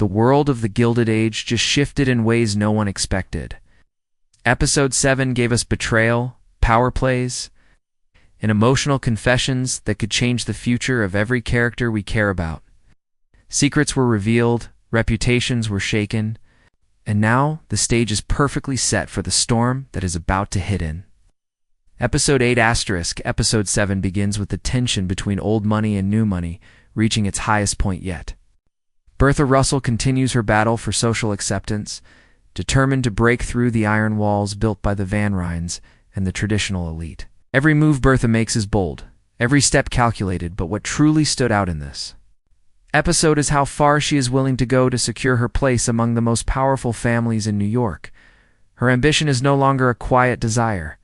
the world of the Gilded Age just shifted in ways no one expected. Episode 7 gave us betrayal, power plays, and emotional confessions that could change the future of every character we care about. Secrets were revealed, reputations were shaken, and now the stage is perfectly set for the storm that is about to hit in. Episode 8 *, Episode 7 begins with the tension between old money and new money reaching its highest point yet. Bertha Russell continues her battle for social acceptance, determined to break through the iron walls built by the Van Ryns and the traditional elite. Every move Bertha makes is bold, every step calculated, but what truly stood out in this episode is how far she is willing to go to secure her place among the most powerful families in New York. Her ambition is no longer a quiet desire.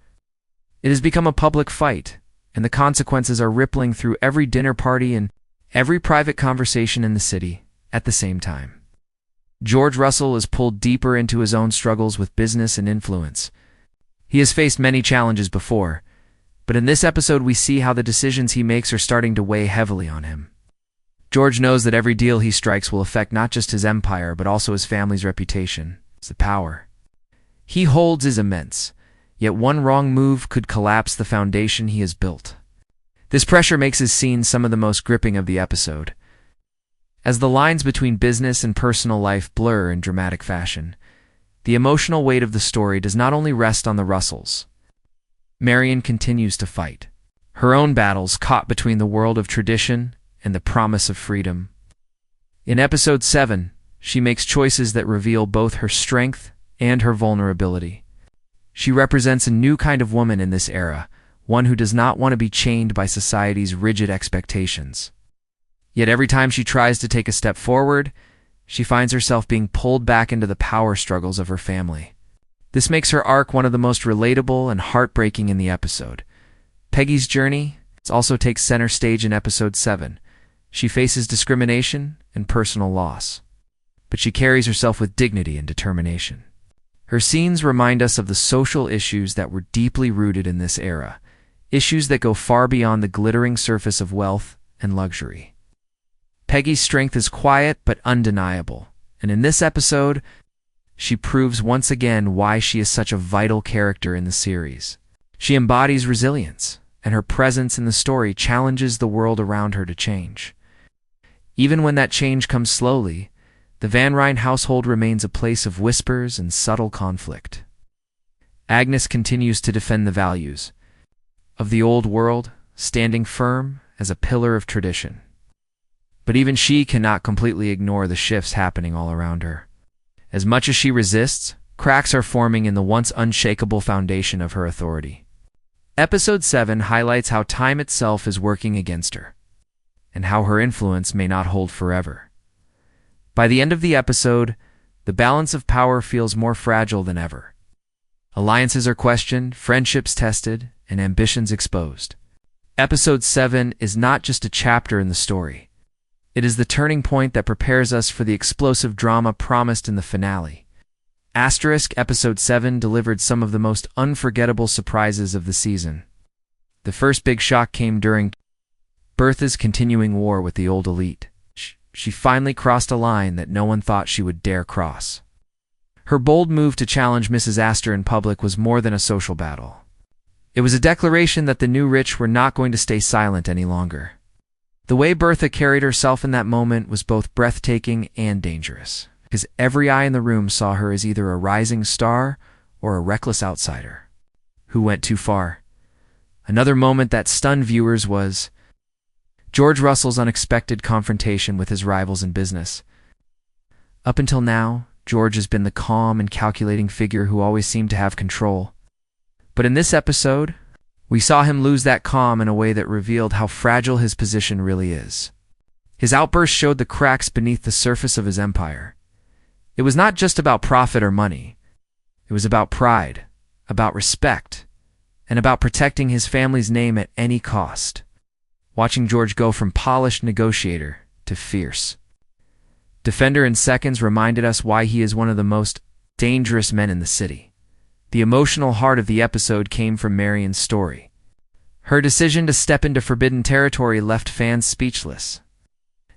It has become a public fight, and the consequences are rippling through every dinner party and every private conversation in the city at the same time. George Russell is pulled deeper into his own struggles with business and influence. He has faced many challenges before, but in this episode we see how the decisions he makes are starting to weigh heavily on him. George knows that every deal he strikes will affect not just his empire but also his family's reputation. The power he holds is immense, yet one wrong move could collapse the foundation he has built. This pressure makes his scenes some of the most gripping of the episode. As the lines between business and personal life blur in dramatic fashion, the emotional weight of the story does not only rest on the Russells. Marian continues to fight her own battles caught between the world of tradition and the promise of freedom. In Episode 7, she makes choices that reveal both her strength and her vulnerability. She represents a new kind of woman in this era, one who does not want to be chained by society's rigid expectations. Yet every time she tries to take a step forward, she finds herself being pulled back into the power struggles of her family. This makes her arc one of the most relatable and heartbreaking in the episode. Peggy's journey also takes center stage in Episode 7. She faces discrimination and personal loss, but she carries herself with dignity and determination. Her scenes remind us of the social issues that were deeply rooted in this era, issues that go far beyond the glittering surface of wealth and luxury. Peggy's strength is quiet but undeniable, and in this episode, she proves once again why she is such a vital character in the series. She embodies resilience, and her presence in the story challenges the world around her to change. Even when that change comes slowly, the Van Ryn household remains a place of whispers and subtle conflict. Agnes continues to defend the values of the old world, standing firm as a pillar of tradition. But even she cannot completely ignore the shifts happening all around her. As much as she resists, cracks are forming in the once unshakable foundation of her authority. Episode 7 highlights how time itself is working against her, and how her influence may not hold forever. By the end of the episode, the balance of power feels more fragile than ever. Alliances are questioned, friendships tested, and ambitions exposed. Episode 7 is not just a chapter in the story. It is the turning point that prepares us for the explosive drama promised in the finale. Episode 7 delivered some of the most unforgettable surprises of the season. The first big shock came during Bertha's continuing war with the old elite. She finally crossed a line that no one thought she would dare cross. Her bold move to challenge Mrs. Astor in public was more than a social battle. It was a declaration that the new rich were not going to stay silent any longer. The way Bertha carried herself in that moment was both breathtaking and dangerous, because every eye in the room saw her as either a rising star or a reckless outsider who went too far. Another moment that stunned viewers was George Russell's unexpected confrontation with his rivals in business. Up until now, George has been the calm and calculating figure who always seemed to have control. But in this episode, we saw him lose that calm in a way that revealed how fragile his position really is. His outburst showed the cracks beneath the surface of his empire. It was not just about profit or money. It was about pride, about respect, and about protecting his family's name at any cost. Watching George go from polished negotiator to fierce defender in seconds reminded us why he is one of the most dangerous men in the city. The emotional heart of the episode came from Marian's story. Her decision to step into forbidden territory left fans speechless.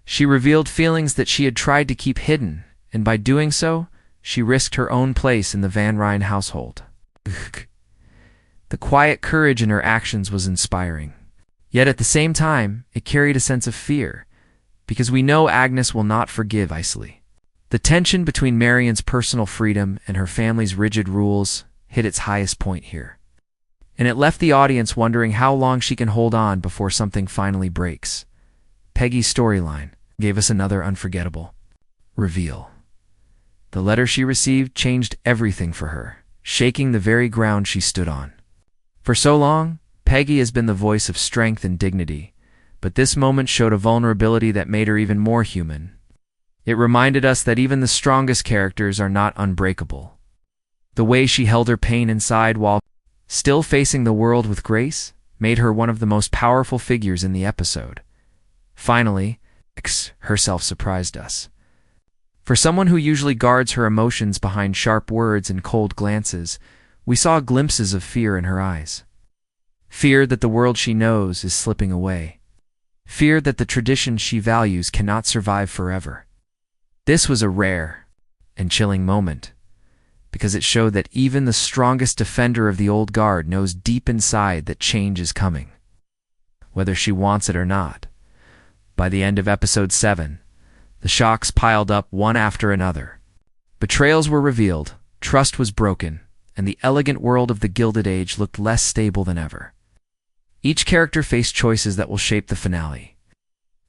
She revealed feelings that she had tried to keep hidden, and by doing so, she risked her own place in the Van Ryn household. The quiet courage in her actions was inspiring. Yet at the same time, it carried a sense of fear, because we know Agnes will not forgive easily. The tension between Marian's personal freedom and her family's rigid rules hit its highest point here. And it left the audience wondering how long she can hold on before something finally breaks. Peggy's storyline gave us another unforgettable reveal. The letter she received changed everything for her, shaking the very ground she stood on. For so long, Peggy has been the voice of strength and dignity, but this moment showed a vulnerability that made her even more human. It reminded us that even the strongest characters are not unbreakable. The way she held her pain inside while still facing the world with grace made her one of the most powerful figures in the episode. Finally, Agnes herself surprised us. For someone who usually guards her emotions behind sharp words and cold glances, we saw glimpses of fear in her eyes. Fear that the world she knows is slipping away. Fear that the traditions she values cannot survive forever. This was a rare and chilling moment, because it showed that even the strongest defender of the old guard knows deep inside that change is coming, whether she wants it or not. By the end of episode 7, the shocks piled up one after another. Betrayals were revealed, trust was broken, and the elegant world of the Gilded Age looked less stable than ever. Each character faced choices that will shape the finale,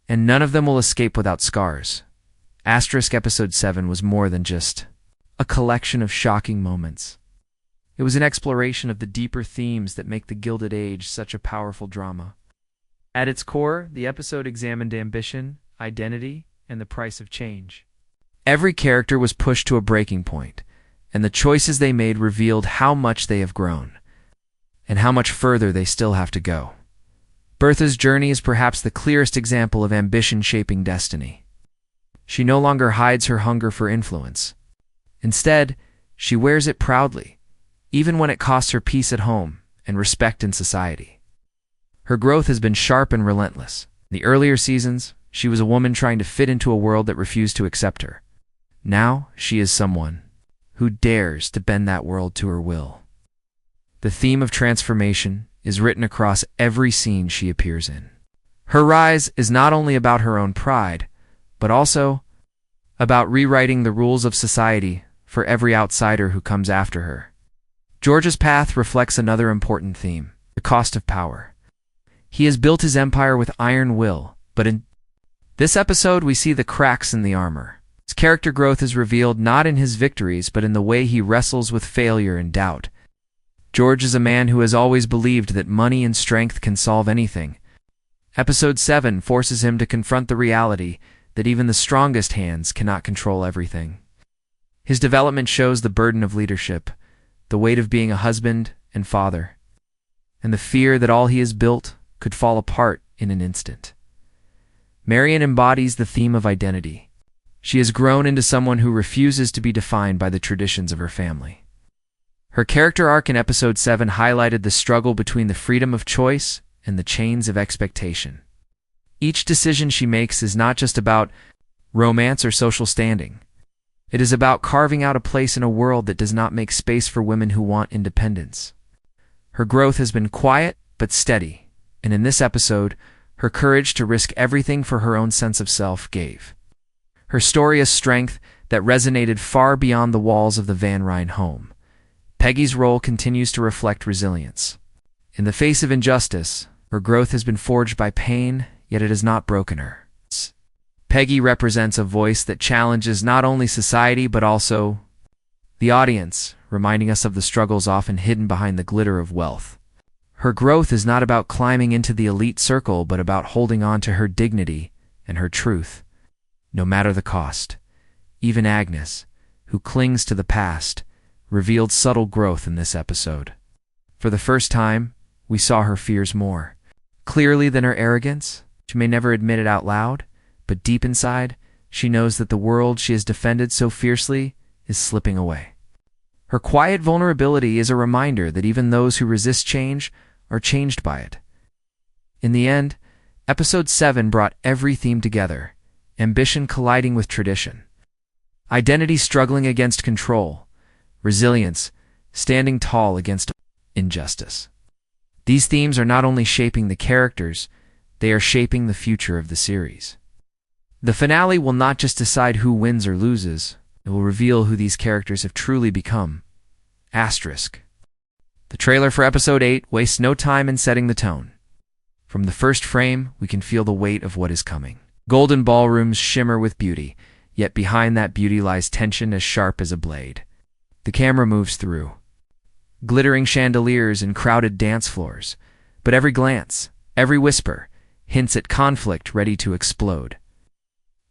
and none of them will escape without scars. Episode 7 was more than just a collection of shocking moments. It was an exploration of the deeper themes that make the Gilded Age such a powerful drama. At its core, the episode examined ambition, identity, and the price of change. Every character was pushed to a breaking point, and the choices they made revealed how much they have grown, and how much further they still have to go. Bertha's journey is perhaps the clearest example of ambition shaping destiny. She no longer hides her hunger for influence. Instead, she wears it proudly, even when it costs her peace at home and respect in society. Her growth has been sharp and relentless. In the earlier seasons, she was a woman trying to fit into a world that refused to accept her. Now, she is someone who dares to bend that world to her will. The theme of transformation is written across every scene she appears in. Her rise is not only about her own pride, but also about rewriting the rules of society for every outsider who comes after her. George's path reflects another important theme, the cost of power. He has built his empire with iron will, but in this episode we see the cracks in the armor. His character growth is revealed not in his victories, but in the way he wrestles with failure and doubt. George is a man who has always believed that money and strength can solve anything. Episode 7 forces him to confront the reality that even the strongest hands cannot control everything. His development shows the burden of leadership, the weight of being a husband and father, and the fear that all he has built could fall apart in an instant. Marian embodies the theme of identity. She has grown into someone who refuses to be defined by the traditions of her family. Her character arc in episode 7 highlighted the struggle between the freedom of choice and the chains of expectation. Each decision she makes is not just about romance or social standing. It is about carving out a place in a world that does not make space for women who want independence. Her growth has been quiet but steady, and in this episode, her courage to risk everything for her own sense of self gave her story a strength that resonated far beyond the walls of the Van Ryn home. Peggy's role continues to reflect resilience. In the face of injustice, her growth has been forged by pain, yet it has not broken her. Peggy represents a voice that challenges not only society but also the audience, reminding us of the struggles often hidden behind the glitter of wealth. Her growth is not about climbing into the elite circle, but about holding on to her dignity and her truth, no matter the cost. Even Agnes, who clings to the past, revealed subtle growth in this episode. For the first time, we saw her fears more clearly than her arrogance. She may never admit it out loud, but deep inside, she knows that the world she has defended so fiercely is slipping away. Her quiet vulnerability is a reminder that even those who resist change are changed by it. In the end, episode 7 brought every theme together, ambition colliding with tradition, identity struggling against control, resilience standing tall against injustice. These themes are not only shaping the characters, they are shaping the future of the series. The finale will not just decide who wins or loses, it will reveal who these characters have truly become. Asterisk. The trailer for Episode 8 wastes no time in setting the tone. From the first frame, we can feel the weight of what is coming. Golden ballrooms shimmer with beauty, yet behind that beauty lies tension as sharp as a blade. The camera moves through. Glittering chandeliers and crowded dance floors, but every glance, every whisper, hints at conflict ready to explode.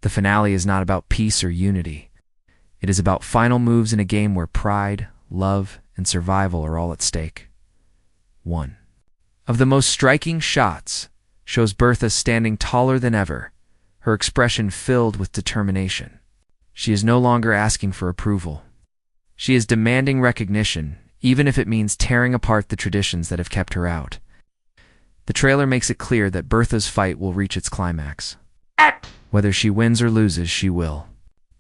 The finale is not about peace or unity. It is about final moves in a game where pride, love, and survival are all at stake. 1 of the most striking shots shows Bertha standing taller than ever, her expression filled with determination. She is no longer asking for approval. She is demanding recognition, even if it means tearing apart the traditions that have kept her out. The trailer makes it clear that Bertha's fight will reach its climax. Whether she wins or loses, she will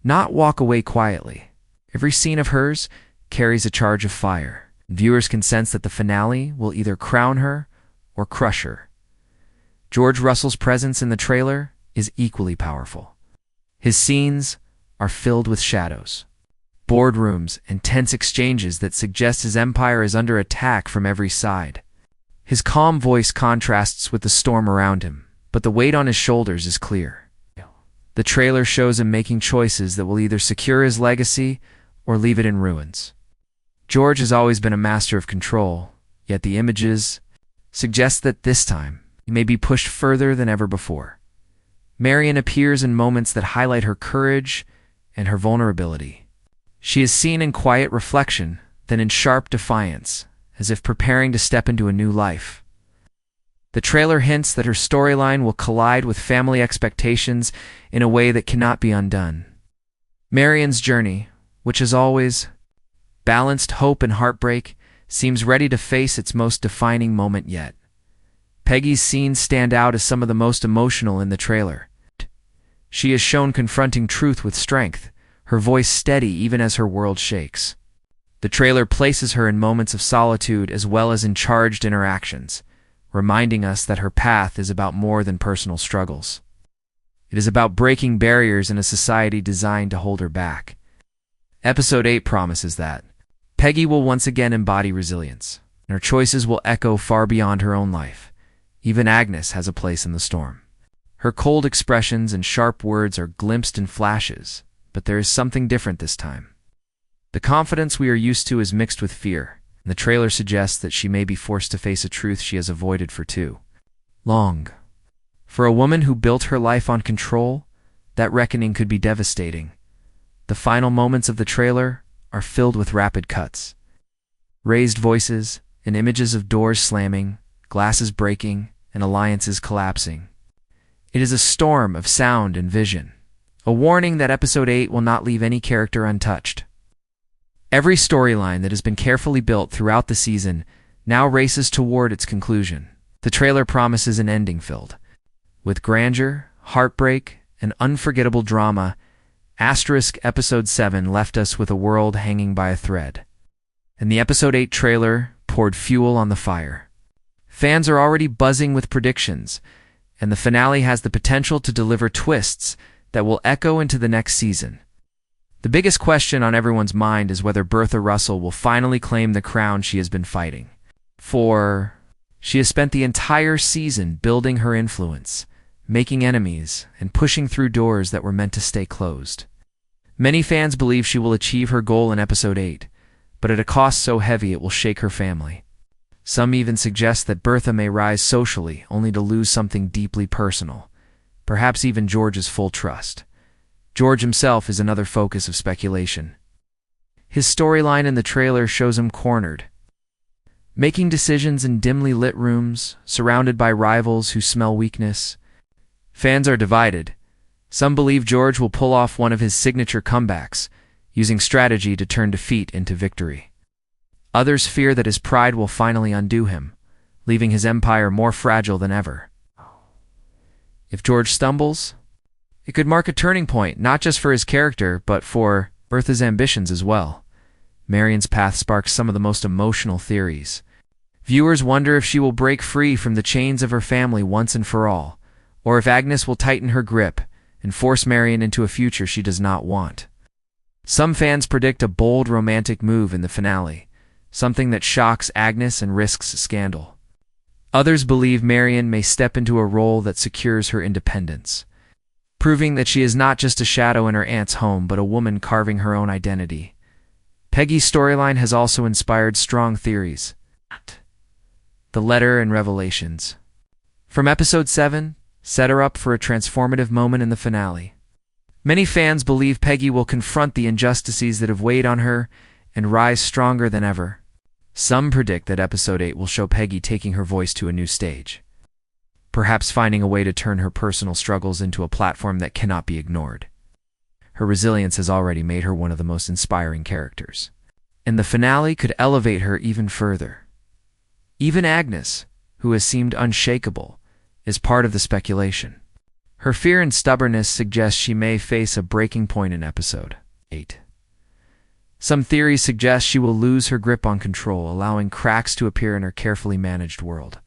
not walk away quietly. Every scene of hers carries a charge of fire. Viewers can sense that the finale will either crown her or crush her. George Russell's presence in the trailer is equally powerful. His scenes are filled with shadows, boardrooms, and tense exchanges that suggest his empire is under attack from every side. His calm voice contrasts with the storm around him, but the weight on his shoulders is clear. The trailer shows him making choices that will either secure his legacy or leave it in ruins. George has always been a master of control, yet the images suggest that this time he may be pushed further than ever before. Marian appears in moments that highlight her courage and her vulnerability. She is seen in quiet reflection, then in sharp defiance, as if preparing to step into a new life. The trailer hints that her storyline will collide with family expectations in a way that cannot be undone. Marian's journey, which has always balanced hope and heartbreak, seems ready to face its most defining moment yet. Peggy's scenes stand out as some of the most emotional in the trailer. She is shown confronting truth with strength, her voice steady even as her world shakes. The trailer places her in moments of solitude as well as in charged interactions, reminding us that her path is about more than personal struggles. It is about breaking barriers in a society designed to hold her back. Episode 8 promises that Peggy will once again embody resilience, and her choices will echo far beyond her own life. Even Agnes has a place in the storm. Her cold expressions and sharp words are glimpsed in flashes, but there is something different this time. The confidence we are used to is mixed with fear, and the trailer suggests that she may be forced to face a truth she has avoided for too long. For a woman who built her life on control, that reckoning could be devastating. The final moments of the trailer are filled with rapid cuts. Raised voices and images of doors slamming, glasses breaking, and alliances collapsing. It is a storm of sound and vision, a warning that Episode 8 will not leave any character untouched. Every storyline that has been carefully built throughout the season now races toward its conclusion. The trailer promises an ending filled with grandeur, heartbreak, and unforgettable drama. Episode 7 left us with a world hanging by a thread, and the Episode 8 trailer poured fuel on the fire. Fans are already buzzing with predictions, and the finale has the potential to deliver twists that will echo into the next season. The biggest question on everyone's mind is whether Bertha Russell will finally claim the crown she has been fighting for. She has spent the entire season building her influence, making enemies, and pushing through doors that were meant to stay closed. Many fans believe she will achieve her goal in Episode 8, but at a cost so heavy it will shake her family. Some even suggest that Bertha may rise socially, only to lose something deeply personal, perhaps even George's full trust. George himself is another focus of speculation. His storyline in the trailer shows him cornered, making decisions in dimly lit rooms, surrounded by rivals who smell weakness. Fans are divided. Some believe George will pull off one of his signature comebacks, using strategy to turn defeat into victory. Others fear that his pride will finally undo him, leaving his empire more fragile than ever. If George stumbles, It could mark a turning point, not just for his character, but for Bertha's ambitions as well. Marian's path sparks some of the most emotional theories. Viewers wonder if she will break free from the chains of her family once and for all, or if Agnes will tighten her grip and force Marian into a future she does not want. Some fans predict a bold romantic move in the finale, something that shocks Agnes and risks scandal. Others believe Marian may step into a role that secures her independence, proving that she is not just a shadow in her aunt's home but a woman carving her own identity. Peggy's storyline has also inspired strong theories. The letter and revelations from episode 7 set her up for a transformative moment in the finale. Many fans believe Peggy will confront the injustices that have weighed on her and rise stronger than ever. Some predict that episode 8 will show Peggy taking her voice to a new stage, perhaps finding a way to turn her personal struggles into a platform that cannot be ignored. Her resilience has already made her one of the most inspiring characters, and the finale could elevate her even further. Even Agnes, who has seemed unshakable, is part of the speculation. Her fear and stubbornness suggest she may face a breaking point in episode 8. Some theories suggest she will lose her grip on control, allowing cracks to appear in her carefully managed world.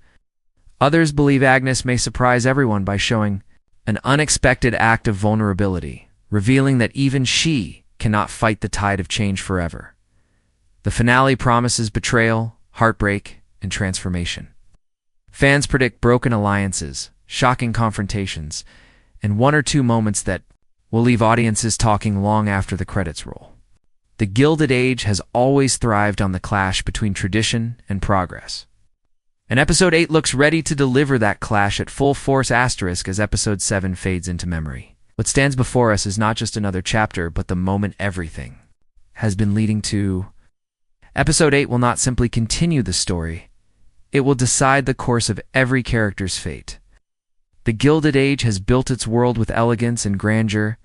Others believe Agnes may surprise everyone by showing an unexpected act of vulnerability, revealing that even she cannot fight the tide of change forever. The finale promises betrayal, heartbreak, and transformation. Fans predict broken alliances, shocking confrontations, and one or two moments that will leave audiences talking long after the credits roll. The Gilded Age has always thrived on the clash between tradition and progress. And episode 8 looks ready to deliver that clash at full force asterisk as episode 7 fades into memory. What stands before us is not just another chapter, but the moment everything has been leading to. Episode 8 will not simply continue the story, it will decide the course of every character's fate. The Gilded Age has built its world with elegance and grandeur,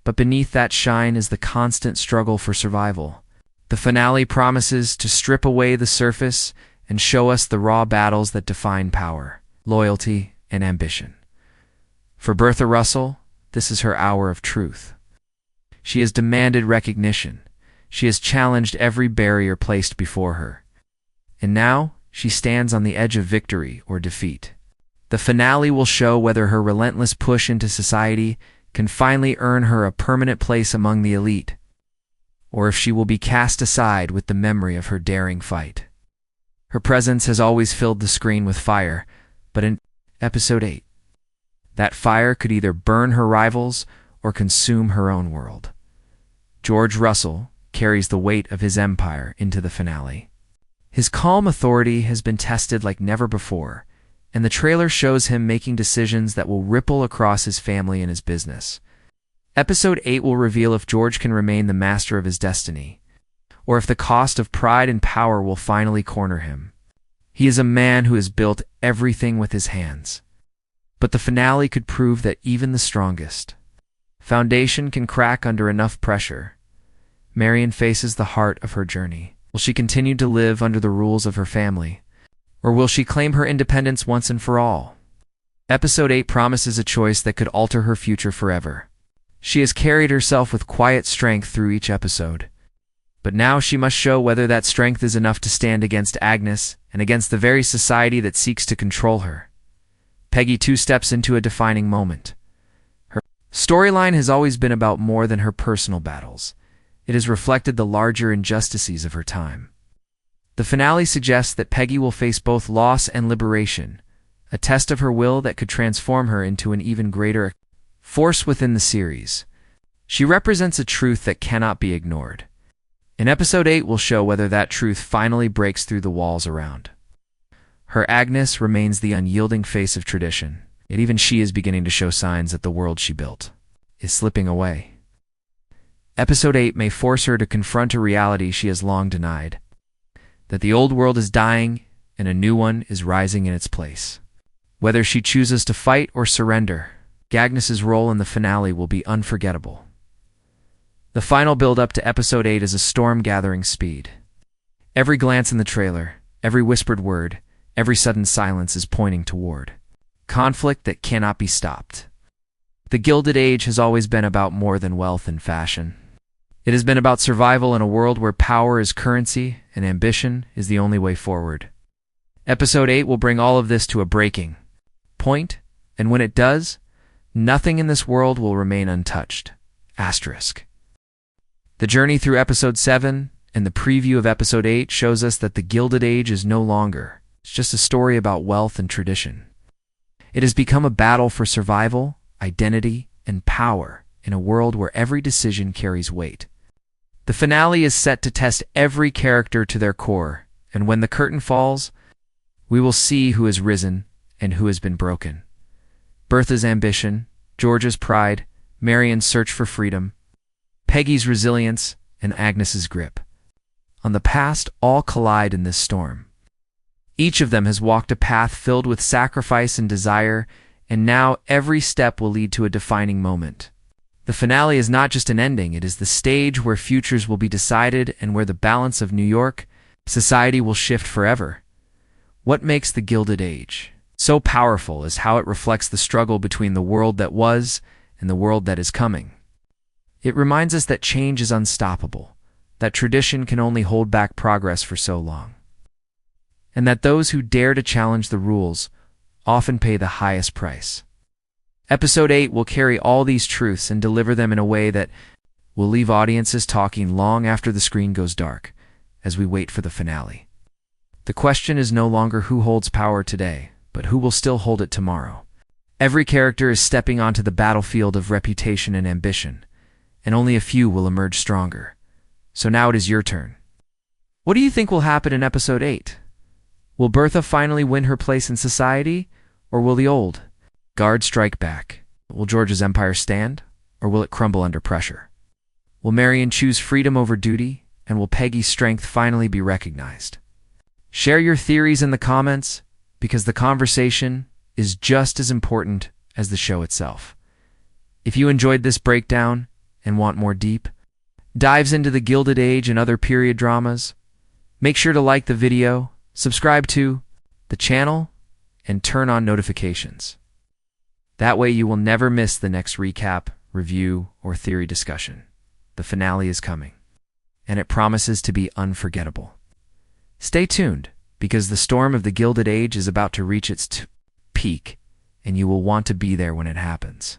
but beneath that shine is the constant struggle for survival. The finale promises to strip away the surface and show us the raw battles that define power, loyalty, and ambition. For Bertha Russell, this is her hour of truth. She has demanded recognition. She has challenged every barrier placed before her. And now, she stands on the edge of victory or defeat. The finale will show whether her relentless push into society can finally earn her a permanent place among the elite, or if she will be cast aside with the memory of her daring fight. Her presence has always filled the screen with fire, but in episode 8, that fire could either burn her rivals or consume her own world. George Russell carries the weight of his empire into the finale. His calm authority has been tested like never before, and the trailer shows him making decisions that will ripple across his family and his business. Episode 8 will reveal if George can remain the master of his destiny, or if the cost of pride and power will finally corner him. He is a man who has built everything with his hands. But the finale could prove that even the strongest foundation can crack under enough pressure. Marian faces the heart of her journey. Will she continue to live under the rules of her family? Or will she claim her independence once and for all? Episode 8 promises a choice that could alter her future forever. She has carried herself with quiet strength through each episode. But now she must show whether that strength is enough to stand against Agnes and against the very society that seeks to control her. Peggy too steps into a defining moment. Her storyline has always been about more than her personal battles. It has reflected the larger injustices of her time. The finale suggests that Peggy will face both loss and liberation, a test of her will that could transform her into an even greater force within the series. She represents a truth that cannot be ignored. And episode 8 will show whether that truth finally breaks through the walls around. Her Agnes remains the unyielding face of tradition, yet even she is beginning to show signs that the world she built is slipping away. Episode 8 may force her to confront a reality she has long denied, that the old world is dying and a new one is rising in its place. Whether she chooses to fight or surrender, Agnes's role in the finale will be unforgettable. The final build-up to episode 8 is a storm gathering speed. Every glance in the trailer, every whispered word, every sudden silence is pointing toward conflict that cannot be stopped. The Gilded Age has always been about more than wealth and fashion. It has been about survival in a world where power is currency and ambition is the only way forward. Episode 8 will bring all of this to a breaking point, and when it does, nothing in this world will remain untouched. Asterisk. The journey through Episode 7 and the preview of Episode 8 shows us that the Gilded Age is no longer. It's just a story about wealth and tradition. It has become a battle for survival, identity, and power in a world where every decision carries weight. The finale is set to test every character to their core, and when the curtain falls, we will see who has risen and who has been broken. Bertha's ambition, George's pride, Marian's search for freedom, Peggy's resilience, and Agnes's grip on the past all collide in this storm. Each of them has walked a path filled with sacrifice and desire, and now every step will lead to a defining moment. The finale is not just an ending, it is the stage where futures will be decided and where the balance of New York society will shift forever. What makes the Gilded Age so powerful is how it reflects the struggle between the world that was and the world that is coming. It reminds us that change is unstoppable, that tradition can only hold back progress for so long, and that those who dare to challenge the rules often pay the highest price. Episode 8 will carry all these truths and deliver them in a way that will leave audiences talking long after the screen goes dark as we wait for the finale. The question is no longer who holds power today, but who will still hold it tomorrow. Every character is stepping onto the battlefield of reputation and ambition, and only a few will emerge stronger. So now it is your turn. What do you think will happen in Episode 8? Will Bertha finally win her place in society, or will the old guard strike back? Will George's empire stand, or will it crumble under pressure? Will Marian choose freedom over duty, and will Peggy's strength finally be recognized? Share your theories in the comments, because the conversation is just as important as the show itself. If you enjoyed this breakdown and want more deep dives into the Gilded Age and other period dramas, make sure to like the video, subscribe to the channel, and turn on notifications. That way you will never miss the next recap, review, or theory discussion. The finale is coming, and it promises to be unforgettable. Stay tuned, because the storm of the Gilded Age is about to reach its peak, and you will want to be there when it happens.